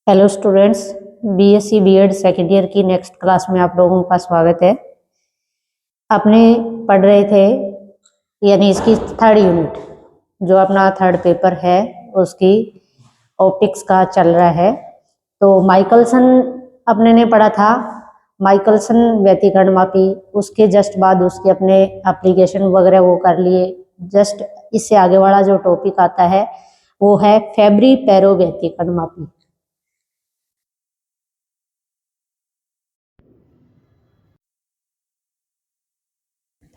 Hello students, BSc BEd second year की next class में आप लोगों का स्वागत है। अपने पढ़ रहे थे यानी इसकी थर्ड यूनिट जो अपना थर्ड पेपर है उसकी ऑप्टिक्स का चल रहा है। तो माइकलसन अपने ने पढ़ा था, माइकलसन व्यतिकरणमापी। उसके जस्ट बाद उसके अपने एप्लीकेशन वगैरह वो कर लिए। जस्ट इससे आगे वाला जो टॉपिक आता है वो है फेब्री पैरो व्यतिकरणमापी।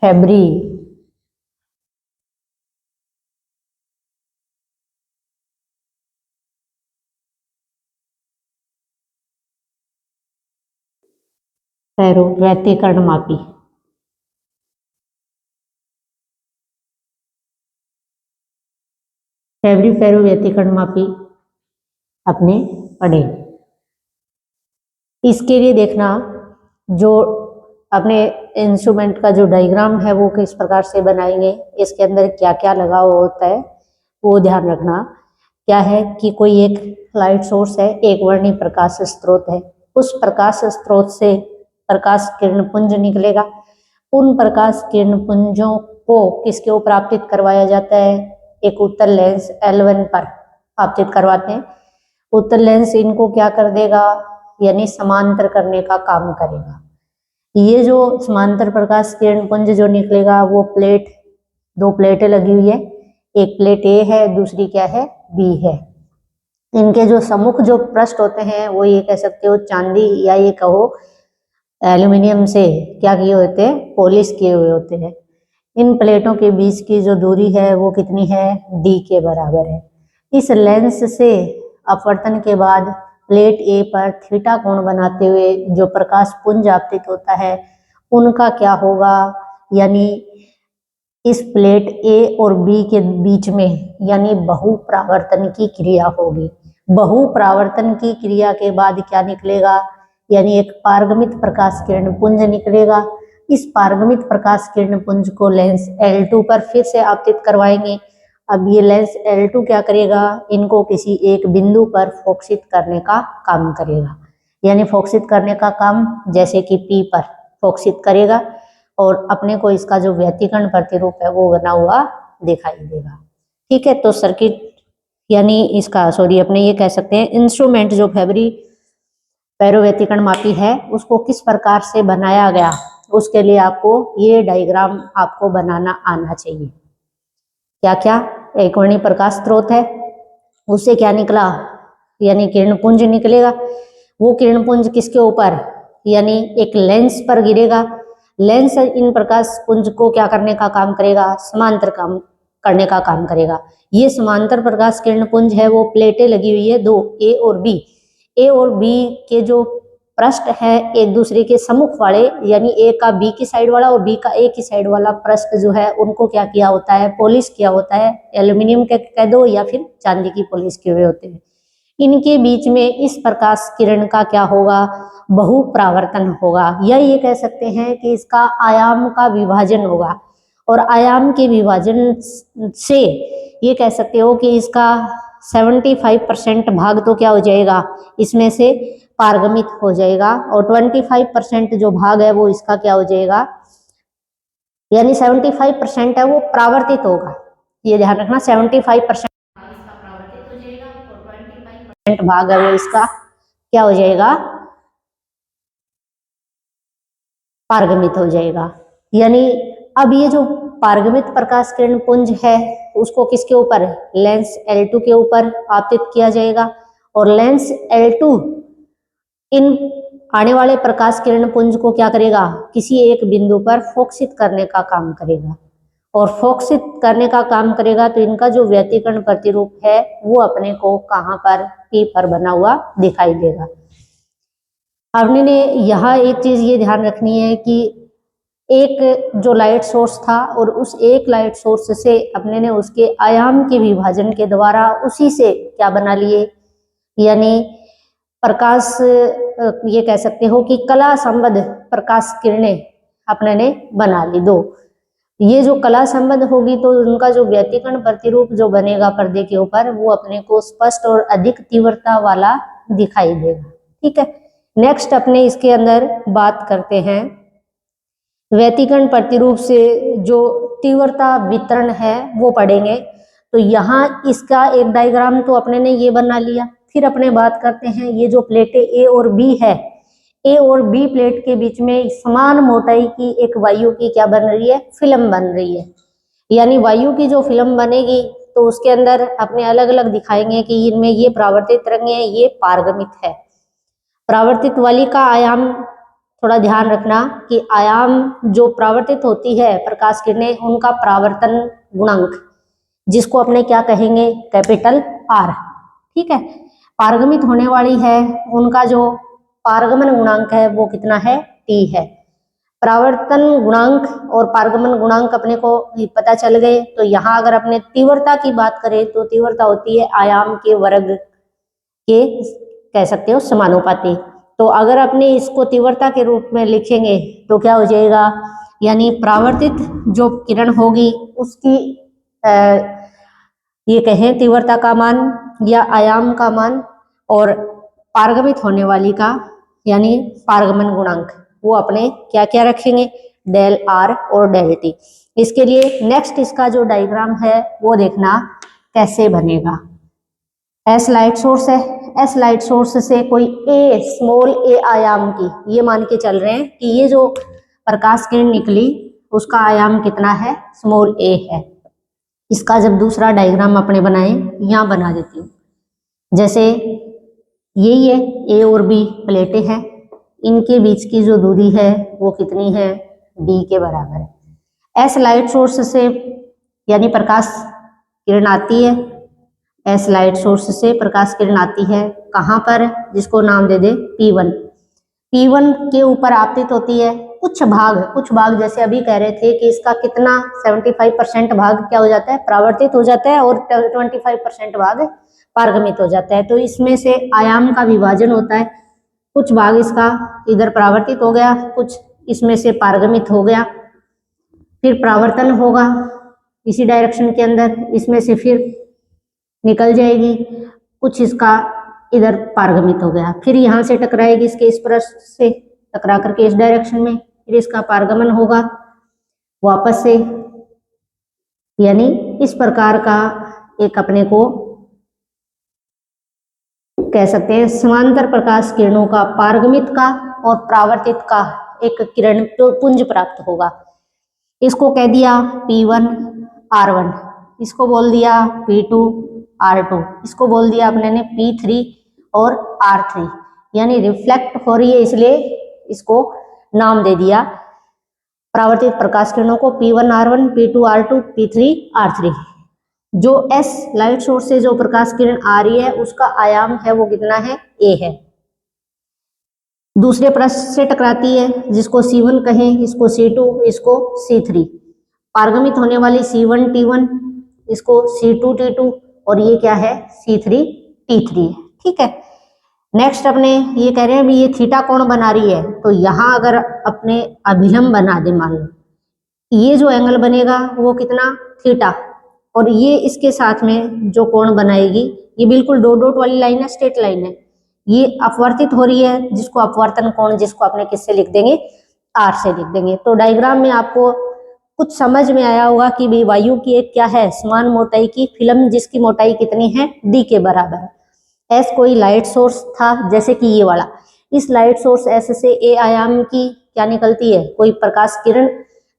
फेब्री पैरो व्यतिकरणमापी। फेब्री पैरो व्यतिकरणमापी अपने पढ़े। इसके लिए देखना जो अपने इंस्ट्रूमेंट का जो डायग्राम है वो किस प्रकार से बनाएंगे, इसके अंदर क्या क्या लगा हुआ होता है वो ध्यान रखना। क्या है कि कोई एक लाइट सोर्स है, एक वर्णी प्रकाश स्रोत है। उस प्रकाश स्रोत से प्रकाश किरण पुंज निकलेगा। उन प्रकाश किरण पुंजों को किसके ऊपर आपतित करवाया जाता है? एक उत्तल लेंस L1 पर आपतित करवाते हैं। उत्तल लेंस इनको क्या कर देगा, यानी समांतर करने का काम करेगा। ये जो समांतर प्रकाश किरण पुंज जो निकलेगा वो प्लेट, दो प्लेटें लगी हुई है, एक प्लेट ए है, दूसरी क्या है, बी है। इनके जो सम्मुख जो पृष्ठ होते हैं वो ये कह सकते हो चांदी या ये कहो एल्यूमिनियम से क्या किए होते हैं, पॉलिश किए हुए होते हैं। इन प्लेटों के बीच की जो दूरी है वो कितनी है, डी के बराबर है। इस लेंस से अपवर्तन के बाद प्लेट ए पर थीटा कोण बनाते हुए जो प्रकाश पुंज आपतित होता है उनका क्या होगा, यानी इस प्लेट ए और बी के बीच में यानी बहुपरावर्तन की क्रिया होगी। बहुपरावर्तन की क्रिया के बाद क्या निकलेगा, यानी एक पारगमित प्रकाश किरण पुंज निकलेगा। इस पारगमित प्रकाश किरण पुंज को लेंस L2 पर फिर से आपतित करवाएंगे। अब ये लेंस L2 क्या करेगा, इनको किसी एक बिंदु पर फोकसित करने का काम करेगा। यानी फोकसित करने का काम जैसे कि P पर फोकसित करेगा और अपने को इसका जो व्यतिकरण प्रतिरूप है वो बना हुआ दिखाई देगा। ठीक है, तो सर्किट यानी इसका अपने ये कह सकते हैं इंस्ट्रूमेंट जो फेब्री पैरो व्यतिकरणमापी है उसको किस प्रकार से बनाया गया, उसके लिए आपको ये डायग्राम आपको बनाना आना चाहिए। क्या क्या, एक वर्णी प्रकाश स्रोत है, उससे क्या निकला, यानी किरण पुंज निकलेगा। वो किरण पुंज किसके ऊपर, यानी एक लेंस पर गिरेगा। लेंस इन प्रकाश पुंज को क्या करने का काम करेगा, समांतर काम करने का काम करेगा। ये समांतर प्रकाश किरण पुंज है वो प्लेटें लगी हुई है दो, ए और बी। ए और बी के जो पृष्ठ है एक दूसरे के सम्मुख वाले, यानी ए का बी की साइड वाला और बी का ए की साइड वाला पृष्ठ जो है उनको क्या किया होता है, पॉलिश किया होता है। एल्यूमिनियम के कह दो या फिर चांदी की पॉलिश किए हुए होते हैं। इनके बीच में इस प्रकाश किरण का क्या होगा, बहुपरावर्तन होगा, या ये कह सकते हैं कि इसका आयाम का विभाजन होगा। और आयाम के विभाजन से ये कह सकते हो कि इसका 75% भाग तो क्या हो जाएगा, इसमें से पारगमित हो जाएगा और 25% जो भाग है वो इसका क्या हो जाएगा, यानी 75% है वो परावर्तित होगा। ये ध्यान रखना, 75% इसका परावर्तित हो जाएगा और 25% भाग है वो इसका क्या हो जाएगा, पारगमित हो जाएगा। यानी अब ये जो पारगमित प्रकाश किरण पुंज है उसको किसके ऊपर, लेंस L2 के ऊपर आपतित किया जाएगा और लेंस L2 इन आने वाले प्रकाश किरण पुंज को क्या करेगा, किसी एक बिंदु पर फोकसित करने का काम करेगा। और फोकसित करने का काम करेगा तो इनका जो व्यतिकरण प्रतिरूप है वो अपने को कहाँ पर, P पर बना हुआ दिखाई देगा। हमने ने यहाँ एक चीज ये ध्यान रखनी है कि एक जो लाइट सोर्स था और उस एक लाइट सोर्स से अपने ने उसके आयाम के विभाजन के द्वारा उसी से क्या बना लिए, यानी प्रकाश, ये कह सकते हो कि कला संबद्ध प्रकाश किरणें अपने ने बना ली दो। ये जो कला संबद्ध होगी तो उनका जो व्यतिकरण प्रतिरूप जो बनेगा पर्दे के ऊपर वो अपने को स्पष्ट और अधिक तीव्रता वाला दिखाई देगा। ठीक है, नेक्स्ट अपने इसके अंदर बात करते हैं व्यतिकरण प्रतिरूप से जो तीव्रता वितरण है वो पढ़ेंगे। तो यहाँ इसका एक डायग्राम तो अपने ने ये बना लिया। फिर अपने बात करते हैं ये जो प्लेटें ए और बी है, ए और बी प्लेट के बीच में समान मोटाई की एक वायु की क्या बन रही है, फिल्म बन रही है। यानी वायु की जो फिल्म बनेगी तो उसके अंदर अपने अलग अलग दिखाएंगे कि इनमें ये परावर्तित तरंग है, ये पारगमित है। परावर्तित वाली का आयाम थोड़ा ध्यान रखना कि आयाम जो परावर्तित होती है प्रकाश किरणें, उनका परावर्तन गुणांक जिसको अपने क्या कहेंगे, कैपिटल आर। ठीक है, पारगमित होने वाली है उनका जो पारगमन गुणांक है वो कितना है, टी है। परावर्तन गुणांक और पारगमन गुणांक अपने को पता चल गए। तो यहाँ अगर अपने तीव्रता की बात करें तो तीव्रता होती है आयाम के वर्ग के, कह सकते हो, समानुपाती। तो अगर अपने इसको तीव्रता के रूप में लिखेंगे तो क्या हो जाएगा, यानी परावर्तित जो किरण होगी उसकी ये कहें तीव्रता का मान या आयाम का मान, और पारगमित होने वाली का यानी पारगमन गुणांक, वो अपने क्या क्या रखेंगे, डेल आर और डेल टी। इसके लिए नेक्स्ट इसका जो डायग्राम है वो देखना कैसे बनेगा। एस लाइट सोर्स है, एस लाइट सोर्स से कोई ए, स्मॉल ए आयाम की, ये मान के चल रहे हैं कि ये जो प्रकाश किरण निकली उसका आयाम कितना है, स्मॉल ए है। इसका जब दूसरा डायग्राम अपने बनाए, यहाँ बना देती हूँ। जैसे यही है, ए और बी प्लेटें हैं, इनके बीच की जो दूरी है वो कितनी है, डी के बराबर है। एस लाइट सोर्स से यानी प्रकाश किरण आती है, एस लाइट सोर्स से प्रकाश किरण आती है कहाँ पर, जिसको नाम दे दे P1। P1 के ऊपर आपतित होती है, कुछ भाग जैसे अभी कह रहे थे कि इसका कितना 75% भाग क्या हो जाता है, परावर्तित हो जाता है, और 25% भाग पारगमित हो जाता है। तो इसमें से आयाम का विभाजन होता है, कुछ भाग इसका इधर परावर्तित हो गया, कुछ इसमें से पारगमित हो गया, फिर परावर्तन होगा इसी डायरेक्शन के अंदर, इसमें से फिर निकल जाएगी, कुछ इसका इधर पारगमित हो गया, फिर यहाँ से टकराएगी इसके इस पृष्ठ से टकरा करके इस डायरेक्शन में, फिर इसका पारगमन होगा वापस से। यानी इस प्रकार का एक अपने को कह सकते हैं समांतर प्रकाश किरणों का पारगमित का और परावर्तित का एक किरण पुंज प्राप्त होगा। इसको कह दिया P1 R1, इसको बोल दिया P2 R2, इसको बोल दिया अपने ने P3 और R3। यानी रिफ्लेक्ट हो रही है इसलिए इसको नाम दे दिया परावर्तित प्रकाश किरणों को P1 R1, P2 R2, P3 R3। जो एस लाइट सोर्स से जो प्रकाश किरण आ रही है उसका आयाम है वो कितना है, ए है। दूसरे पृष्ठ से टकराती है जिसको C1 कहें, इसको C2, इसको C3। पारगमित होने वाली C1 T1, इसको C2 T2, और ये क्या है, C3 T3। ठीक है, नेक्स्ट अपने ये कह रहे हैं भी ये थीटा कोण बना रही है, तो यहाँ अगर अपने अभिलंब बना दे, मान लो ये जो एंगल बनेगा वो कितना, थीटा, और ये इसके साथ में जो कोण बनाएगी ये बिल्कुल डॉट डॉट वाली लाइन है, स्ट्रेट लाइन है, ये अपवर्तित हो रही है, जिसको अपवर्तन कोण, जिसको अपने किससे लिख देंगे, आर से लिख देंगे। तो डायग्राम में आपको कुछ समझ में आया होगा कि भाई वायु की एक क्या है, समान मोटाई की फिल्म, जिसकी मोटाई कितनी है, डी के बराबर। एस कोई लाइट सोर्स था जैसे कि ये वाला, इस लाइट सोर्स एस से ए आयाम की क्या निकलती है, कोई प्रकाश किरण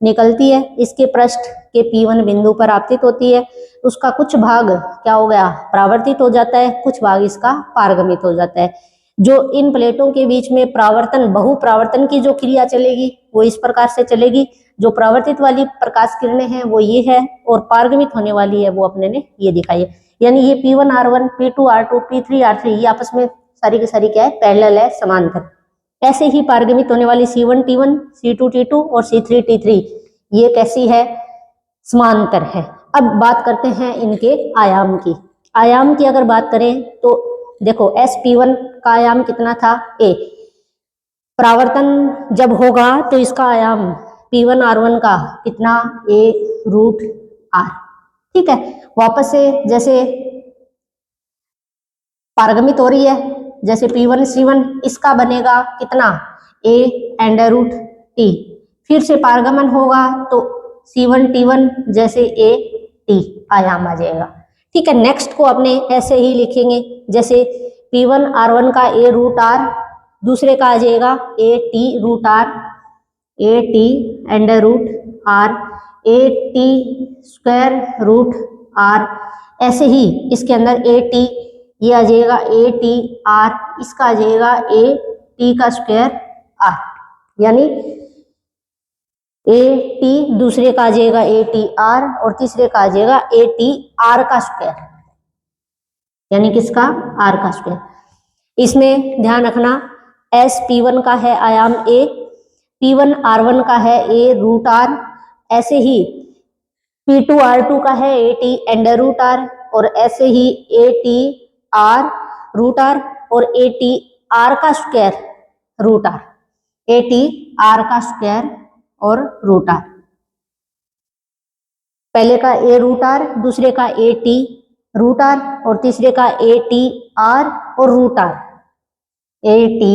निकलती है, इसके पृष्ठ के P1 बिंदु पर आपतित होती है, उसका कुछ भाग क्या हो गया, परावर्तित हो जाता है, कुछ भाग इसका पारगमित हो जाता है। जो इन प्लेटों के बीच में परावर्तन, बहुपरावर्तन की जो क्रिया चलेगी वो इस प्रकार से चलेगी, जो परावर्तित वाली प्रकाश किरणें हैं वो ये है, और पारगमित होने वाली है वो अपने ने ये दिखाई है। यानी ये P1 R1, P2 R2, P3 R3 ये आपस में सारी की सारी क्या है, पैरेलल है, समांतर। ऐसे ही पारगमित होने वाली C1 T1, C2 T2 और C3 T3 ये कैसी है, समांतर है। अब बात करते हैं इनके आयाम की। आयाम की अगर बात करें तो देखो SP1 का आयाम कितना था, A। परावर्तन जब होगा तो इसका आयाम P1 R1 का कितना, A√R। ठीक है, वापस से जैसे पारगमित हो रही है जैसे P1 C1 इसका बनेगा कितना A अंडर रूट T, फिर से पारगमन होगा तो C1 T1 जैसे A T आयाम आ जाएगा। ठीक है, नेक्स्ट को अपने ऐसे ही लिखेंगे, जैसे P1 R1 का A रूट R, दूसरे का आ जाएगा A T root R, A T under root R, A T square root R, ऐसे ही इसके अंदर A T ये आ जाएगा A T R, इसका आ जाएगा A T का स्क्वायर R, यानी A T दूसरे का आ जाएगा A T R और तीसरे का आ जाएगा A T R का स्क्वायर, यानी किसका R का स्क्वायर। इसमें ध्यान रखना S P1 का है आयाम A, P1 R1 का है A रूट R, ऐसे ही P2 R2 का है A T under root R, और ऐसे ही A T R root R और A T R का square root R, A T R का स्क्वायर और रूट R, पहले का A रूट R, दूसरे का A T रूट R और तीसरे का A T R और root R, A T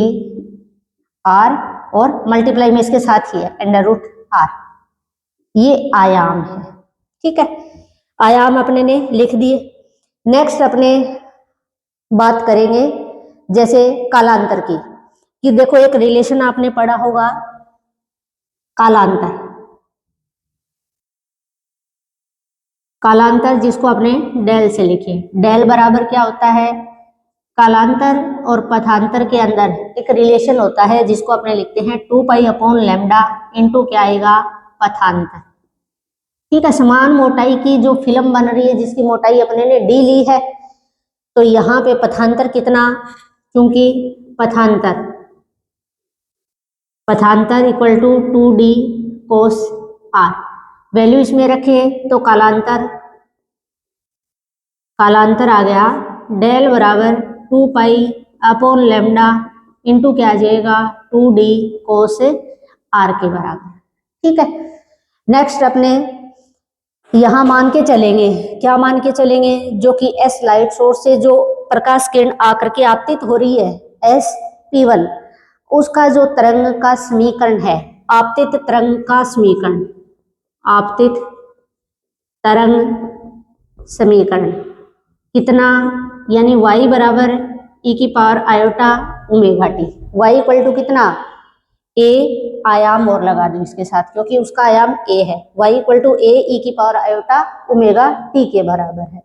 R और मल्टीप्लाई में इसके साथ ही है अंडर रूट R, ये आयाम है। ठीक है, आयाम अपने ने लिख दिए। नेक्स्ट अपने बात करेंगे जैसे कालांतर की, कि देखो एक रिलेशन आपने पढ़ा होगा कालांतर, कालांतर जिसको अपने डेल से लिखे, डेल बराबर क्या होता है, कालांतर और पथांतर के अंदर एक रिलेशन होता है जिसको अपने लिखते हैं 2 पाई अपॉन लैम्डा इंटू क्या आएगा पथांतर। ठीक है, समान मोटाई की जो फिल्म बन रही है जिसकी मोटाई अपने ने डी ली है, तो यहाँ पे पथांतर कितना, क्योंकि पथांतर equal to 2D cos R, value इसमें रखे तो कालांतर आ गया डेल बराबर 2 पाई अपॉन लैम्डा इंटू क्या आ जाएगा 2D कोस R के बराबर। ठीक है, नेक्स्ट अपने यहां मान के चलेंगे, क्या मान के चलेंगे, जो कि S लाइट सोर्स से जो प्रकाश किरण आकर के आपतित हो रही है S P1, उसका जो तरंग का समीकरण है, आपतित तरंग का समीकरण, आपतित तरंग समीकरण कितना, यानी y बराबर e की power iota omega T, y equal to कितना a आयाम और लगा दो इसके साथ क्योंकि उसका आयाम a है, y equal to a e की पावर आयोटा ओमेगा टी के बराबर है।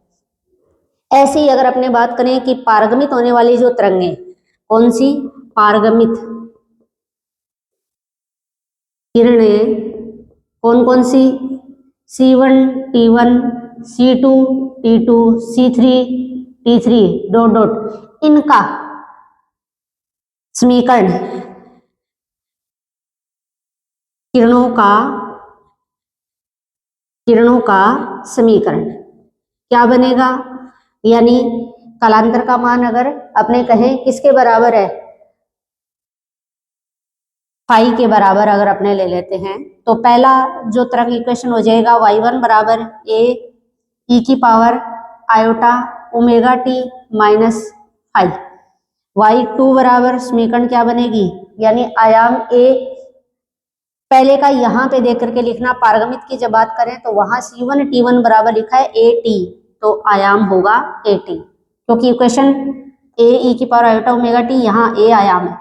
ऐसे ही अगर अपने बात करें कि पारगमित होने वाली जो तरंगें, कौन सी पारगमित किरणें, कौन कौन सी, C1 T1 C2 T2 C3 T3 dot dot, इनका समीकरण किरणों का समीकरण क्या बनेगा, यानी कालांतर का मान अगर अपने कहें किसके बराबर है, फाई के बराबर अगर अपने ले लेते हैं, तो पहला जो तरंग इक्वेशन हो जाएगा y1 बराबर a e की power iota omega T minus phi, y2 बराबर समीकरण क्या बनेगी, यानी आयाम a, पहले का यहाँ पे देख करके लिखना, पारगमित की जब बात करें तो वहां C1 T1 बराबर लिखा है AT, तो आयाम होगा AT, क्योंकि इक्वेशन a e की पावर आयोटा ओमेगा टी यहाँ a आयाम है,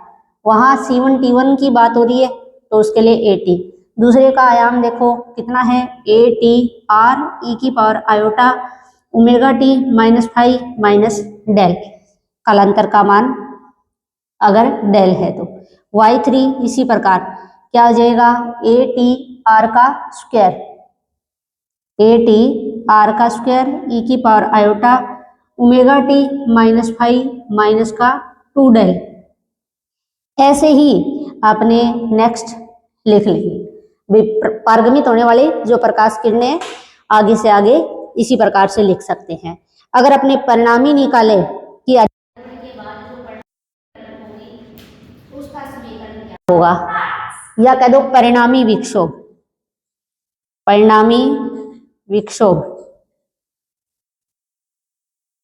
वहां C1 T1 की बात हो रही है तो उसके लिए AT। दूसरे का आयाम देखो कितना है AT R e की power iota omega T minus phi minus del, कालांतर का मान अगर डेल है तो y3 इसी प्रकार क्या हो जाएगा AT R का स्क्वायर, AT R का स्क्वायर e की power iota omega T minus phi minus का 2 डेल। ऐसे ही आपने नेक्स्ट लिख लेंगे, पारगमित होने वाली जो प्रकाश किरणें आगे से आगे इसी प्रकार से लिख सकते हैं। अगर अपने परिणामी निकाले कि के बाद जो परिणाम होगी उसका समीकरण क्या होगा, या कह दो परिणामी विक्षोभ, परिणामी विक्षोभ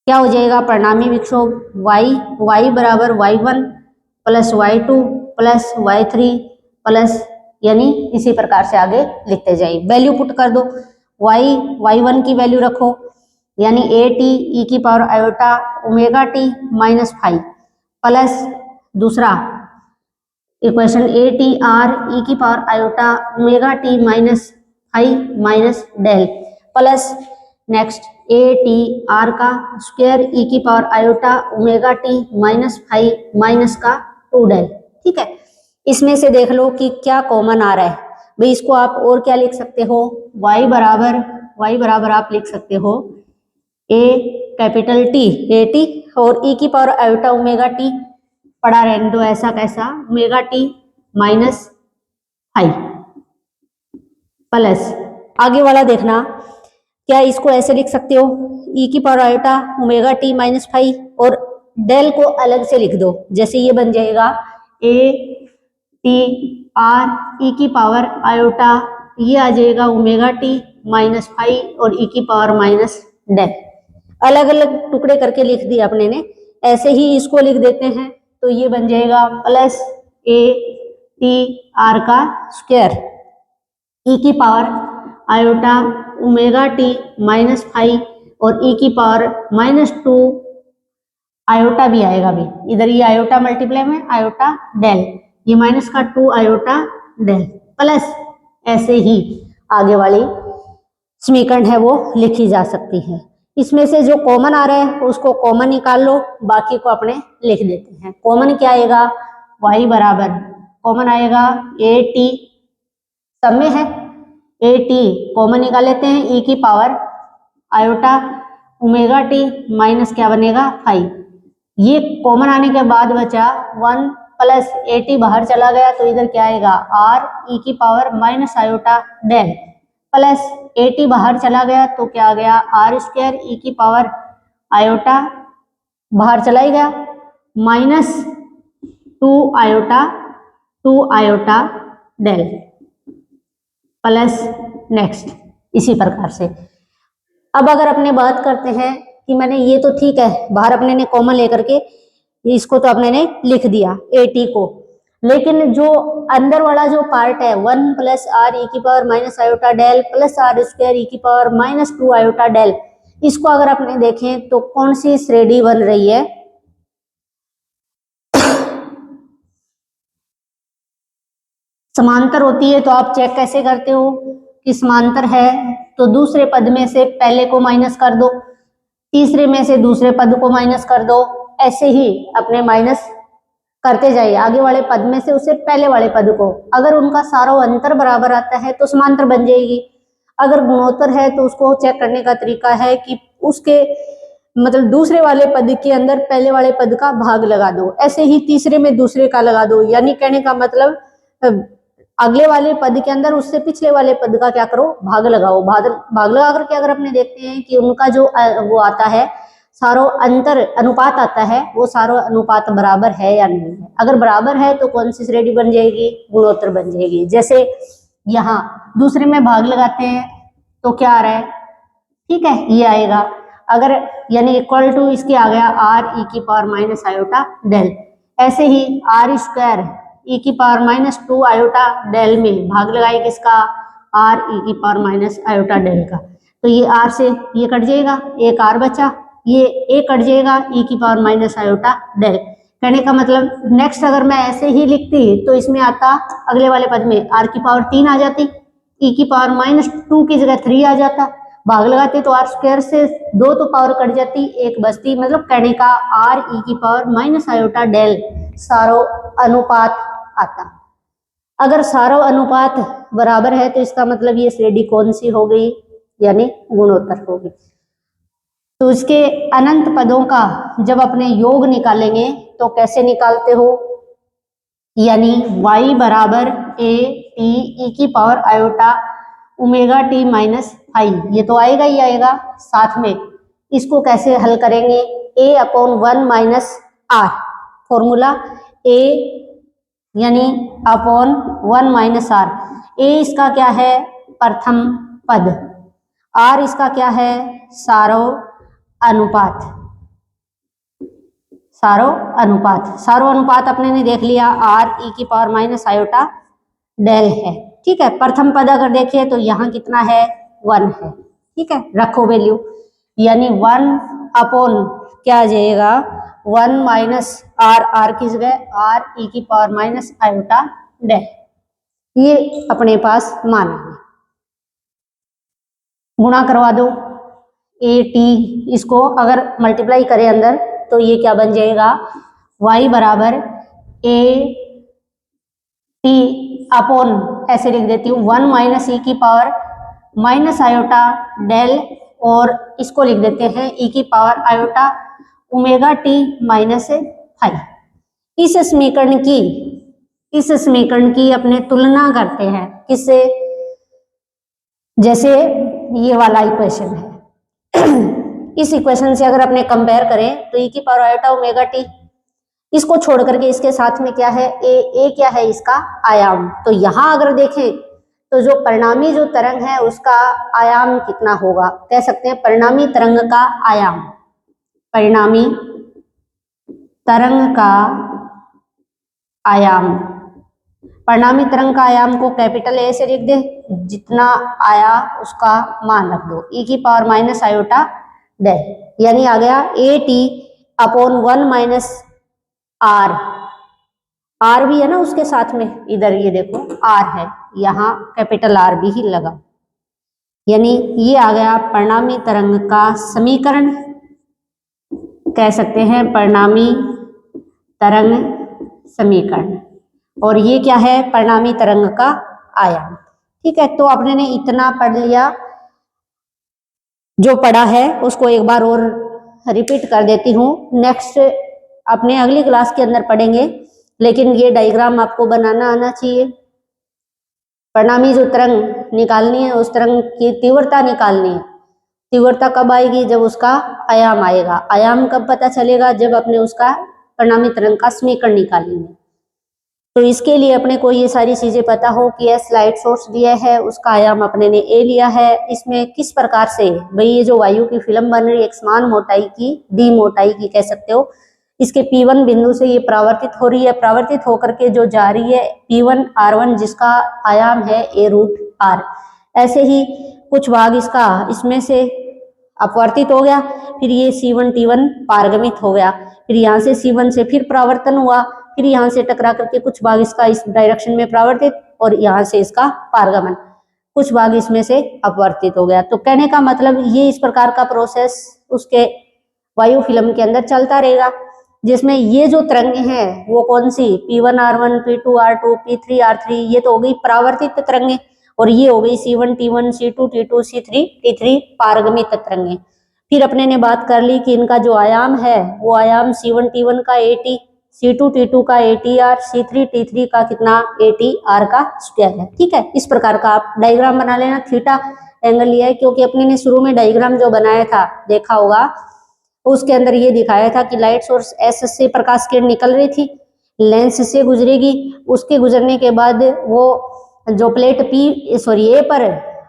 क्या हो जाएगा परिणामी विक्षोभ y बराबर y1 plus y2 plus y3 plus, यानी इसी प्रकार से आगे लिखते जाइए। वैल्यू पुट कर दो, y1 की वैल्यू रखो, यानी AT e की power iota omega T minus 5 plus दूसरा इक्वेशन ATR e की power iota omega T minus 5 minus del plus next ATR का स्क्वायर e की power iota omega T minus 5 minus का 2 del. ठीक है, इसमें से देख लो कि क्या कॉमन आ रहा है भाई। इसको आप और क्या लिख सकते हो, y बराबर आप लिख सकते हो A कैपिटल T AT और e की पावर आयोटा ओमेगा टी पड़ा रहने दो ऐसा कैसा ओमेगा टी माइनस 5 प्लस आगे वाला देखना, क्या इसको ऐसे लिख सकते हो e की power iota omega T minus 5 और डेल को अलग से लिख दो, जैसे ये बन जाएगा ATR e की पावर आयोटा, ये आ जाएगा ओमेगा टी माइनस 5 और e की पावर माइनस डेल। अलग अलग टुकड़े करके लिख दिया अपने ने, ऐसे ही इसको लिख देते हैं तो ये बन जाएगा प्लस ATR का स्क्वायर e की power iota omega T minus 5 और e की पावर माइनस 2 आयोटा भी आएगा भी, इधर ये आयोटा मल्टीप्लाई में आयोटा डेल, ये माइनस का 2 आयोटा डेल प्लस, ऐसे ही आगे वाली समीकरण है वो लिखी जा सकती है। इसमें से जो कॉमन आ रहा है उसको कॉमन निकाल लो, बाकी को अपने लिख देते हैं। कॉमन क्या आएगा, y बराबर कॉमन आएगा AT, सब में है AT कॉमन निकाल लेते हैं e की power iota omega T minus क्या बनेगा 5, ये कॉमन आने के बाद बचा 1 प्लस AT बाहर चला गया तो इधर क्या आएगा R e की power minus iota del plus AT बाहर चला गया तो क्या आ गया R स्क्वायर e की पावर आयोटा बाहर चला ही गया minus 2 iota del plus next, इसी प्रकार से। अब अगर अपने बात करते हैं कि मैंने ये तो ठीक है बाहर अपने ने कॉमन लेकर के इसको तो अपने ने लिख दिया AT को, लेकिन जो अंदर वाला जो पार्ट है 1 प्लस R e की power minus iota del plus R square e की पावर माइनस 2 आयोटा डेल, इसको अगर अपने देखें तो कौन सी श्रेणी बन रही है, समांतर होती है तो आप चेक कैसे करते हो कि समांतर है, तो दूसरे पद में से पहले को माइनस कर दो, तीसरे में से दूसरे पद को माइनस कर दो, ऐसे ही अपने माइनस करते जाइए आगे वाले पद में से उससे पहले वाले पद को। अगर उनका सारा अंतर बराबर आता है तो समांतर बन जाएगी, अगर गुणोत्तर है तो उसको चेक करने का तरीका है कि उसके मतलब दूसरे वाले पद के अंदर पहले वाले पद का भाग लगा दो, ऐसे ही तीसरे में दूसरे का लगा दो, यानी कहने का मतलब अगले वाले पद के अंदर उससे पिछले वाले पद का क्या करो भाग लगाओ, भाग लगा करके अगर अपने देखते हैं कि उनका जो वो आता है सारो अंतर अनुपात आता है वो सारो अनुपात बराबर है या नहीं है। अगर बराबर है तो कौन सी श्रेणी बन जाएगी, गुणोत्तर बन जाएगी। जैसे यहाँ दूसरे में भाग लगाते हैं तो क्या आ रहा है, ठीक है ये आएगा, अगर यानी इक्वल टू इसके आ गया R e की पावर माइनस आयोटा डेल, ऐसे ही R स्क्वायर e की पावर माइनस 2 आयोटा डेल में भाग लगाए किसका R e की पावर माइनस आयोटा डेल का, तो ये R से ये कट जाएगा, एक R बचा, ये A कट जाएगा e की पावर माइनस आयोटा डेल। कहने का मतलब नेक्स्ट अगर मैं ऐसे ही लिखती तो इसमें आता अगले वाले पद में R की पावर 3 आ जाती, e की पावर माइनस 2 की जगह 3 आ जाता, भाग लगाते तो R स्क्वायर से 2 तो पावर कट जाती, एक बचती, मतलब कहने का R e की पावर माइनस आयोटा डेल सारो अनुपात आता। अगर सारो अनुपात बराबर है तो इसका मतलब ये श्रेणी कौन सी हो गई, यानी गुणोत्तर होगी। तो इसके अनंत पदों का जब अपने योग निकालेंगे तो कैसे निकालते हो, यानी y बराबर a t e की power iota omega T minus 5, ये तो आएगा ही आएगा, साथ में इसको कैसे हल करेंगे, a upon 1 minus r, formula a यानी अपॉन 1 माइनस r, a इसका क्या है प्रथम पद, r इसका क्या है सारो अनुपात, सारो अनुपात अपने ने देख लिया r e⁻⁻i डेल है। ठीक है, प्रथम पद अगर देखें तो यहाँ कितना है 1 है। ठीक है, रखो वैल्यू, यानी 1 क्या आ जाएगा 1 माइनस r की जगह r e⁻⁻i डेल, ये अपने पास मान है। गुणा करवा दो AT, इसको अगर मल्टीप्लाई करें अंदर तो ये क्या बन जाएगा y बराबर AT अपॉन, ऐसे लिख देती हूँ 1 माइनस e⁻⁻i डेल, और इसको लिख देते हैं e⁻⁻t माइनस फाइव। इस समीकरण की अपने तुलना करते हैं किससे, जैसे ये वाला इक्वेशन है इस इक्वेशन से अगर अपने कंपेयर करें तो e⁻⁻t, इसको छोड़ करके इसके साथ में क्या है a क्या है इसका आयाम। तो यहाँ अगर देखें तो जो परिणामी जो तरंग है उसका आयाम कितना होगा, कह सकते हैं परिणामी तरंग का आयाम, परिणामी तरंग का आयाम, परिणामी तरंग का आयाम को कैपिटल A से लिख दे, जितना आया उसका मान रख दो e⁻⁻i डेल, यानी आ गया AT अपॉन 1 माइनस R भी है ना उसके साथ में, इधर ये देखो R है, यहाँ कैपिटल R भी ही लगा, यानी ये आ गया परिणामी तरंग का समीकरण, कह सकते हैं परिणामी तरंग समीकरण, और ये क्या है परिणामी तरंग का आयाम। ठीक है, तो आपने ने इतना पढ़ लिया, जो पढ़ा है उसको एक बार और रिपीट कर देती हूँ, नेक्स्ट अपने अगली क्लास के अंदर पढ़ेंगे, लेकिन ये डायग्राम आपको बनाना आना चाहिए। परिणामी जो तरंग निकालनी है उस तरंग की तीव्रता निकालनी है, तीव्रता कब आएगी जब उसका आयाम आएगा, आयाम कब पता चलेगा जब अपने उसका परिणामी तरंग का समीकरण निकालेंगे। तो इसके लिए अपने को ये सारी चीजें पता हो कि यह लाइट सोर्स दिया है, उसका आयाम अपने ने A लिया है, इसमें किस प्रकार से भाई ये जो वायु की फिल्म बन रही है एक समान मोटाई की, डी मोटाई की कह सकते हो, इसके P1 बिंदु से ये परावर्तित हो रही है, परावर्तित होकर के जो जा रही है P1 R1 जिसका आयाम है A√R, ऐसे ही कुछ भाग इसका इसमें से अपवर्तित हो गया, फिर ये C1 T1 पारगमित हो गया, फिर यहाँ से C1 से फिर परावर्तन हुआ, फिर यहाँ से टकरा करके कुछ भाग इसका इस डायरेक्शन में परावर्तित, और यहाँ से इसका पारगमन, कुछ भाग इसमें से अपवर्तित हो गया। तो कहने का मतलब ये इस प्रकार का प्रोसेस उसके वायु फिल्म के अंदर चलता रहेगा, जिसमें ये जो तरंगे हैं वो कौन सी P1 R1 P2 R2 P3 R3, ये तो हो गई परावर्तित तरंगे, और ये हो गई C1 T1 C2 T2 C3 T3 पारगमित तरंगे। फिर अपने ने बात कर ली कि इनका जो आयाम है वो आयाम C1 T1 का AT, C2 T2 का ATR, C3 T3 का कितना ATR का स्क्वायर है। ठीक है, इस प्रकार का आप डायग्राम बना लेना, थीटा एंगल लिया है क्योंकि अपने ने शुरू में डायग्राम जो बनाया था देखा होगा, उसके अंदर ये दिखाया था कि लाइट सोर्स S से प्रकाश किरण निकल रही थी, लेंस से गुजरेगी, उसके गुजरने के बाद वो जो प्लेट A पर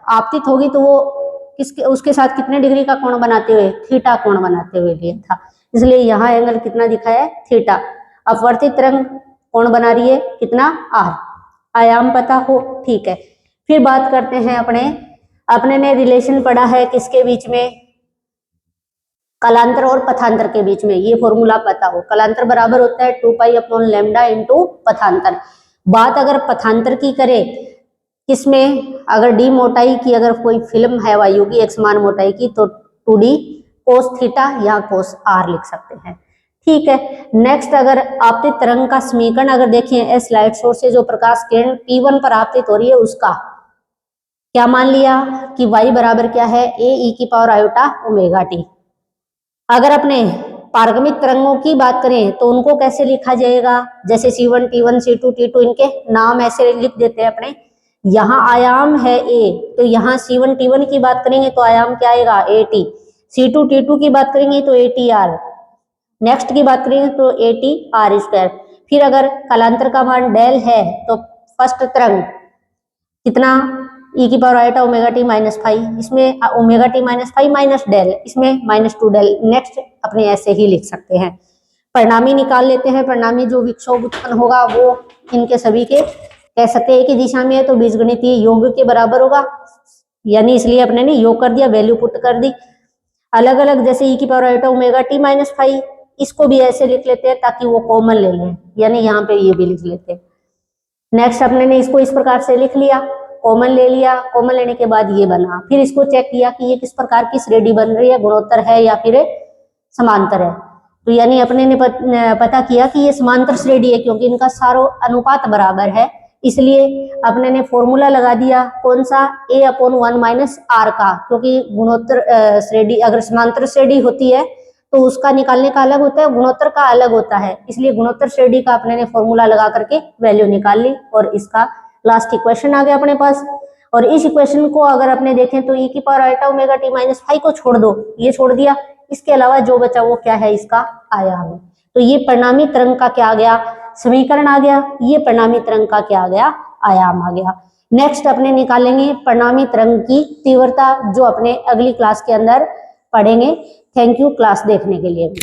आपतित होगी तो वो किसके उसके साथ कितने डिग्री का कोण बनाते हुए, थीटा कोण बनाते हुए लिया था, इसलिए यहाँ एंगल कितना दिखाया है थीटा। अपवर्तित तरंग कोण बना रही है कितना R, आयाम पता हो। ठीक है, फिर बात करते हैं अपने ने रिलेशन पढ़ा है किसके बीच में, कलांतर और पथांतर के बीच में, ये फॉर्मूला पता हो, कलांतर बराबर होता है 2π/λ इंटू पथांतर। बात अगर पथांतर की करें किसमें, अगर डी मोटाई की अगर कोई फिल्म है वायु की एक समान मोटाई की तो 2D cos थीटा या cos R लिख सकते हैं। ठीक है, नेक्स्ट अगर आपतित तरंग का समीकरण अगर देखें, एस लाइट सोर्स से जो प्रकाश किरण P1 पर आपतित हो रही है उसका क्या मान लिया कि y बराबर क्या है Ae⁻⁻t। अगर अपने पारगमित तरंगों की बात करें तो उनको कैसे लिखा जाएगा, जैसे C1 T1 C2 T2 इनके नाम ऐसे लिख देते हैं अपने, यहाँ आयाम है A, तो यहाँ C1 T1 की बात करेंगे तो आयाम क्या आएगा AT, C2 T2 की बात करेंगे तो ATR, नेक्स्ट की बात करेंगे तो ATR²। फिर अगर कलांतर का मान डेल है तो फर्स्ट तरंग कितना e⁻⁻t माइनस फाइव, इसमें ωt minus five minus del, इसमें -2 डेल, नेक्स्ट अपने ऐसे ही लिख सकते हैं। परिणामी निकाल लेते हैं। परिणामी जो विक्षोभ उत्पन्न होगा वो इनके सभी के कह सकते हैं एक ही दिशा में है, तो बीजगणितीय योग के बराबर होगा, यानी इसलिए अपने ने योग कर दिया, वैल्यू पुट कर दी। अलग अलग जैसे e की power iota omega t minus 5, इसको भी ऐसे लिख लेते हैं ताकि वो कॉमन ले लें, यानी यहाँ पे ये भी लिख लेते हैं। नेक्स्ट अपने ने इसको इस प्रकार से लिख लिया, कॉमन ले लिया, कॉमन लेने के बाद ये बना। फिर इसको चेक किया कि ये किस प्रकार की श्रेणी बन रही है, गुणोत्तर है या फिर समांतर है। तो यानी अपने ने पता किया कि ये समांतर श्रेणी है, क्योंकि इनका सारो अनुपात बराबर है, इसलिए अपने ने फॉर्मूला लगा दिया कौन सा, a/1 माइनस r का, क्योंकि गुणोत्तर श्रेणी अगर समांतर श्रेणी होती है तो उसका निकालने का अलग होता है, गुणोत्तर का अलग होता है, इसलिए गुणोत्तर श्रेणी का अपने ने फॉर्मूला लगा करके वैल्यू निकाल ली और इसका लास्ट इक्वेशन आ गया अपने पास। और इस इक्वेशन को अगर अपने देखें तो e की power iota omega t minus 5 को छोड़ दो, ये छोड़ दिया, इसके अलावा जो बचा वो क्या है, इसका आयाम है। तो ये परिणामी तरंग का क्या आ गया, समीकरण आ गया, ये परिणामी तरंग का क्या आ गया, आयाम आ गया। नेक्स्ट अपने निकालेंगे परिणामी तरंग की तीव्रता, जो अपने अगली क्लास के अंदर पढ़ेंगे। थैंक यू क्लास देखने के लिए।